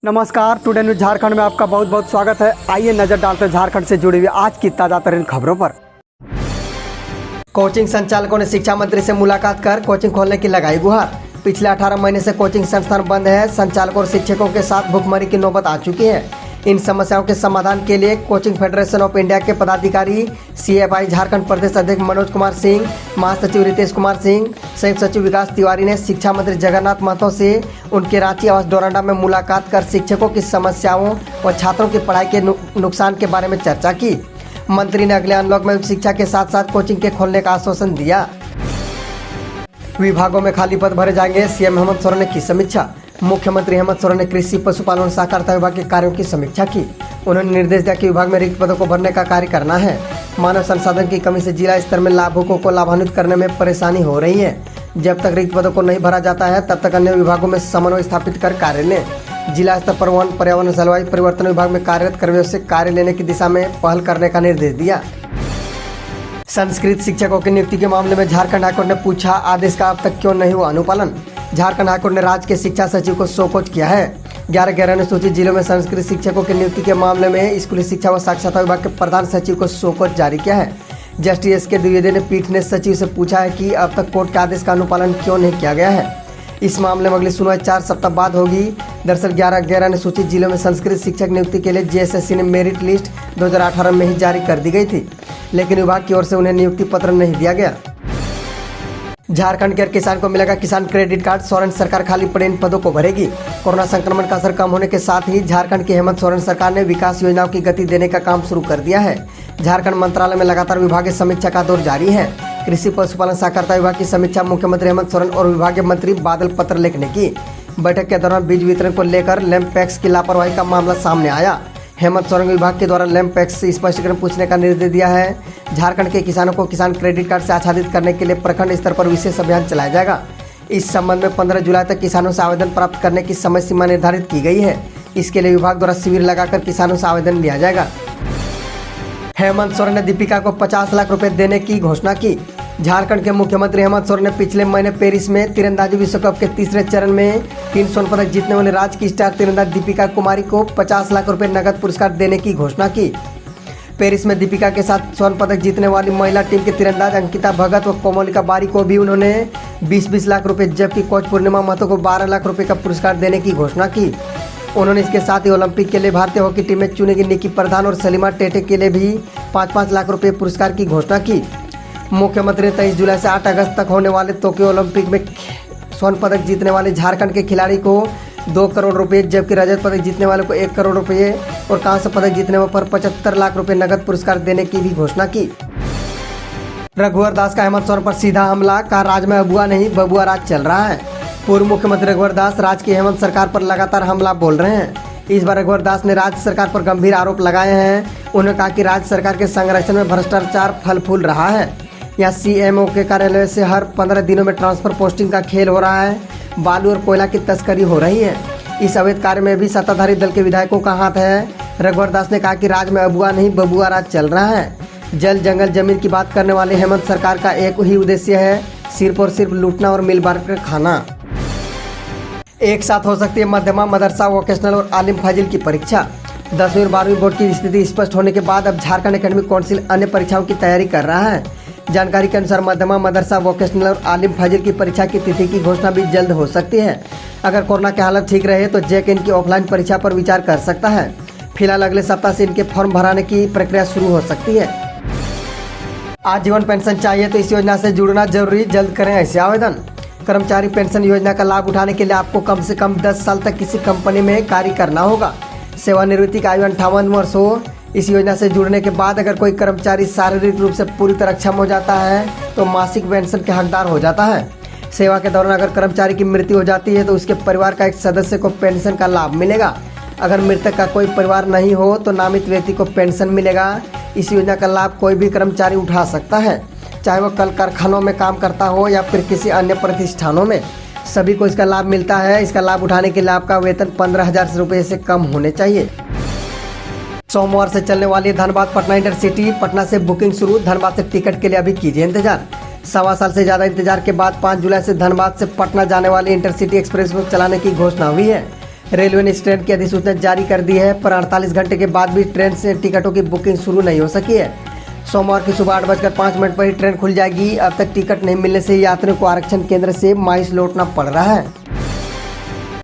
नमस्कार, today news Jharkhand में आपका बहुत बहुत स्वागत है। आइए नजर डालते हैं झारखंड से जुड़ी हुई आज की ताजा तरीन खबरों पर। कोचिंग संचालकों ने शिक्षा मंत्री से मुलाकात कर कोचिंग खोलने की लगाई गुहार। पिछले 18 महीने से कोचिंग संस्थान बंद है। संचालकों और शिक्षकों के साथ भुखमरी की नौबत आ चुकी है। इन समस्याओं के समाधान के लिए कोचिंग फेडरेशन ऑफ इंडिया के पदाधिकारी CFI झारखंड प्रदेश अध्यक्ष मनोज कुमार सिंह, महासचिव रितेश कुमार सिंह, संयुक्त सचिव विकास तिवारी ने शिक्षा मंत्री जगन्नाथ महतो से उनके रांची आवास डोरंडा में मुलाकात कर शिक्षकों की समस्याओं व छात्रों की पढ़ाई के नुकसान के बारे में चर्चा की। मंत्री ने अगले अनलॉक में उच्च शिक्षा के साथ साथ कोचिंग के खोलने का आश्वासन दिया। विभागों में खाली पद भरे जाएंगे, CM हेमंत सोरेन ने की समीक्षा। मुख्यमंत्री हेमंत सोरेन ने कृषि, पशुपालन और सहकारिता विभाग के कार्यों की समीक्षा की। उन्होंने निर्देश दिया कि विभाग में रिक्त पदों को भरने का कार्य करना है। मानव संसाधन की कमी से जिला स्तर में लाभुकों को लाभान्वित करने में परेशानी हो रही है। जब तक रिक्त पदों को नहीं भरा जाता है तब तक अन्य विभागों में समन्वय स्थापित कर कार्य लें। जिला स्तर पर वन, पर्यावरण, जलवायु परिवर्तन विभाग में कार्यरत कर्मियों से कार्य लेने की दिशा में पहल करने का निर्देश दिया। संस्कृत शिक्षकों की नियुक्ति के मामले में झारखंड हाईकोर्ट ने पूछा, आदेश का अब तक क्यों नहीं हुआ अनुपालन। झारखंड हाईकोर्ट ने राज्य के शिक्षा सचिव को शोकॉज किया है। 11 अनुसूचित जिलों में संस्कृत शिक्षकों की नियुक्ति के मामले में स्कूली शिक्षा व साक्षरता विभाग के प्रधान सचिव को शोकॉज जारी किया है। जस्टिस SK द्विवेदी ने पीठ ने सचिव से पूछा है कि अब तक कोर्ट के आदेश का अनुपालन क्यों नहीं किया गया है। इस मामले में अगली सुनवाई 4 सप्ताह बाद होगी। दरअसल 11 अनुसूचित जिलों में संस्कृत शिक्षक नियुक्ति के लिए JSSC ने मेरिट लिस्ट 2018 में ही जारी कर दी गई थी, लेकिन विभाग की ओर से उन्हें नियुक्ति पत्र नहीं दिया गया। झारखंड के हर किसान को मिलेगा किसान क्रेडिट कार्ड। सोरेन सरकार खाली पड़े इन पदों को भरेगी। कोरोना संक्रमण का असर कम होने के साथ ही झारखंड की हेमंत सोरेन सरकार ने विकास योजनाओं की गति देने का काम शुरू कर दिया है। झारखंड मंत्रालय में लगातार विभागीय समीक्षा का दौर जारी है। कृषि, पशुपालन, सहकारिता विभाग की समीक्षा मुख्यमंत्री हेमंत सोरेन और विभागीय मंत्री बादल पत्रलेख ने की। बैठक के दौरान बीज वितरण को लेकर लैंपैक्स की लापरवाही का मामला सामने आया। हेमंत सोरेन विभाग के द्वारा लैंपैक्स से स्पष्टीकरण पूछने का निर्देश दिया है। झारखंड के किसानों को किसान क्रेडिट कार्ड से आच्छादित करने के लिए प्रखंड स्तर पर विशेष अभियान चलाया जाएगा। इस संबंध में 15 जुलाई तक किसानों से आवेदन प्राप्त करने की समय सीमा निर्धारित की गई है। इसके लिए विभाग द्वारा शिविर लगाकर किसानों से आवेदन लिया जाएगा। हेमंत सोरेन ने दीपिका को 50 लाख रुपए देने की घोषणा की। झारखंड के मुख्यमंत्री हेमंत सोरेन ने पिछले महीने पेरिस में तीरंदाजी विश्व कप के तीसरे चरण में 3 स्वर्ण पदक जीतने वाली राज्य की स्टार तीरंदाज दीपिका कुमारी को 50 लाख रुपए नगद पुरस्कार देने की घोषणा की। पेरिस में दीपिका के साथ स्वर्ण पदक जीतने वाली महिला टीम के तीरंदाज अंकिता भगत व कोमलिका बारी को भी उन्होंने 20-20 लाख रुपए, जबकि कोच पूर्णिमा महतो को 12 लाख रुपए का पुरस्कार देने की घोषणा की। उन्होंने इसके साथ ही ओलंपिक के लिए भारतीय हॉकी टीम में चुनी गई निकी प्रधान और सलीमा टेटे के लिए भी 5-5 लाख रुपए पुरस्कार की घोषणा की। मुख्यमंत्री ने 23 जुलाई से 8 अगस्त तक होने वाले टोक्यो ओलंपिक में स्वर्ण पदक जीतने वाले झारखंड के खिलाड़ी को 2 करोड़ रुपए, जबकि रजत पदक जीतने वाले को 1 करोड़ रुपए और कांस्य पदक जीतने पर 75 लाख रुपए नगद पुरस्कार देने की भी घोषणा की। रघुवर दास का हेमंत सोरेन पर सीधा हमला, कहा राज्य में अबुआ नहीं बबुआ राज चल रहा है। पूर्व मुख्यमंत्री रघुवर दास राज्य की हेमंत सरकार पर लगातार हमला बोल रहे हैं। इस बार रघुवर दास ने राज्य सरकार पर गंभीर आरोप लगाए हैं। उन्होंने कहा कि राज्य सरकार के संरक्षण में भ्रष्टाचार फल फूल रहा है। यहाँ CMO के कार्यालय से हर 15 दिनों में ट्रांसफर पोस्टिंग का खेल हो रहा है। बालू और कोयला की तस्करी हो रही है। इस अवैध कार्य में भी सत्ताधारी दल के विधायकों का हाथ है। रघुवर दास ने कहा कि राज्य में अबुआ नहीं बबुआ राज चल रहा है। जल, जंगल, जमीन की बात करने वाले हेमंत सरकार का एक ही उद्देश्य है, सिर्फ और सिर्फ लूटना और मिल बांट कर खाना। एक साथ हो सकती है मध्यमा, मदरसा, वोकेशनल और आलिम फाजिल की परीक्षा। 10वीं और 12वीं बोर्ड की स्थिति स्पष्ट होने के बाद अब झारखंड एकेडमिक काउंसिल अन्य परीक्षाओं की तैयारी कर रहा है। जानकारी के अनुसार मध्यमा, मदरसा, वोकेशनल और आलिम फाजिल की परीक्षा की तिथि की घोषणा भी जल्द हो सकती है। अगर कोरोना की हालत ठीक रहे तो JEC इनकी ऑफलाइन परीक्षा पर विचार कर सकता है। फिलहाल अगले सप्ताह से इनके फॉर्म भराने की प्रक्रिया शुरू हो सकती है। आजीवन पेंशन चाहिए तो इस योजना से जुड़ना जरूरी, जल्द करें ऐसे आवेदन। कर्मचारी पेंशन योजना का लाभ उठाने के लिए आपको कम से कम 10 साल तक किसी कंपनी में कार्य करना होगा। सेवानिवृत्ति की आयु 58 वर्ष हो। इस योजना से जुड़ने के बाद अगर कोई कर्मचारी शारीरिक रूप से पूरी तरह अक्षम हो जाता है तो मासिक पेंशन के हकदार हो जाता है। सेवा के दौरान अगर कर्मचारी की मृत्यु हो जाती है तो उसके परिवार का एक सदस्य को पेंशन का लाभ मिलेगा। अगर मृतक का कोई परिवार नहीं हो तो नामित व्यक्ति को पेंशन मिलेगा। इस योजना का लाभ कोई भी कर्मचारी उठा सकता है, चाहे वो कल कारखानों में काम करता हो या फिर किसी अन्य प्रतिष्ठानों में। सभी को इसका लाभ मिलता है। इसका लाभ उठाने के लिए आपका वेतन 15,000 रुपये से कम होने चाहिए। सोमवार से चलने वाली धनबाद पटना इंटरसिटी, पटना से बुकिंग शुरू। धनबाद से टिकट के लिए अभी कीजिए इंतजार। 1.25 साल से ज़्यादा इंतजार के बाद 5 जुलाई से धनबाद से पटना जाने वाली इंटरसिटी एक्सप्रेस को चलाने की घोषणा हुई है। रेलवे ने इस ट्रेन की अधिसूचना जारी कर दी है, पर 48 घंटे के बाद भी ट्रेन से टिकटों की बुकिंग शुरू नहीं हो सकी है। सोमवार की सुबह 8:05 पर ही ट्रेन खुल जाएगी। अब तक टिकट नहीं मिलने से यात्रियों को आरक्षण केंद्र से माइस लौटना पड़ रहा है।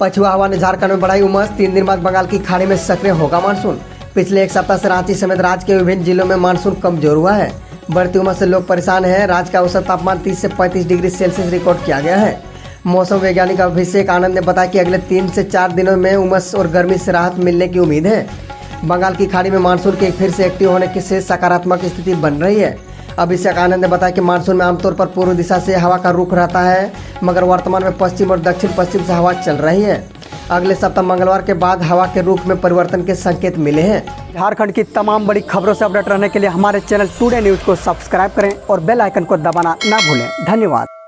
पछुआ हवा ने झारखंड में बढ़ाई उमस। 3 दिन बाद बंगाल की खाड़ी में सक्रिय होगा मानसून। पिछले एक सप्ताह से रांची समेत राज्य के विभिन्न जिलों में मानसून कमजोर हुआ है। बढ़ती उमस से लोग परेशान हैं। राज्य का औसत तापमान 30 से 35 डिग्री सेल्सियस रिकॉर्ड किया गया है। मौसम वैज्ञानिक अभिषेक आनंद ने बताया कि अगले 3 से 4 दिनों में उमस और गर्मी से राहत मिलने की उम्मीद है। बंगाल की खाड़ी में मानसून के फिर से एक्टिव होने की से सकारात्मक स्थिति बन रही है। अभिषेक आनंद ने बताया कि मानसून में आमतौर पर पूर्व दिशा से हवा का रुख रहता है, मगर वर्तमान में पश्चिम और दक्षिण पश्चिम से हवा चल रही है। अगले सप्ताह मंगलवार के बाद हवा के रुख में परिवर्तन के संकेत मिले हैं। झारखंड की तमाम बड़ी खबरों से अपडेट रहने के लिए हमारे चैनल टुडे न्यूज़ को सब्सक्राइब करें और बेल आइकन को दबाना ना भूलें। धन्यवाद।